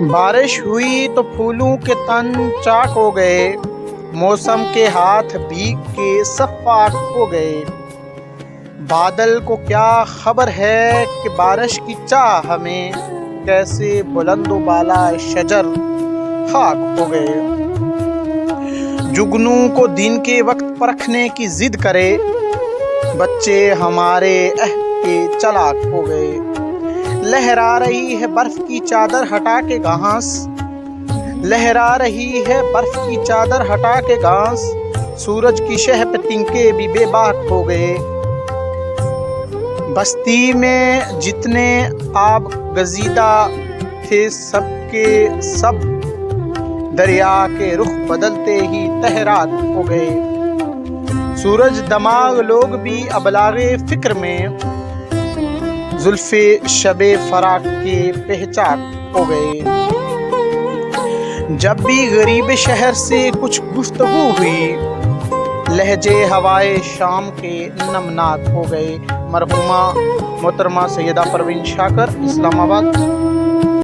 بارش ہوئی تو پھولوں کے تن چاک ہو گئے، موسم کے ہاتھ بھیگ کے صفاک ہو گئے۔ بادل کو کیا خبر ہے کہ بارش کی چاہ ہمیں، کیسے بلند و بالا شجر خاک ہو گئے۔ جگنوں کو دن کے وقت پرکھنے کی ضد کرے، بچے ہمارے عہد کے چلاک ہو گئے۔ لہرا رہی ہے برف کی چادر ہٹا کے گھاس، لہرا رہی ہے برف کی چادر ہٹا کے گھاس، سورج کی شہ پہ تنکے بھی بے باک ہو گئے۔ بستی میں جتنے آب گزیدہ تھے سب کے سب دریا کے رخ بدلتے ہی تہراک ہو گئے۔ سورج دماغ لوگ بھی ابلاغ فکر میں، زلف شب فراق کے پہچاک ہو گئے۔ جب بھی غریب شہر سے کچھ گفتگو ہوئی، لہجے ہوائے شام کے نمناک ہو گئے۔ مرحومہ محترمہ سیدہ پروین شاکر، اسلام آباد۔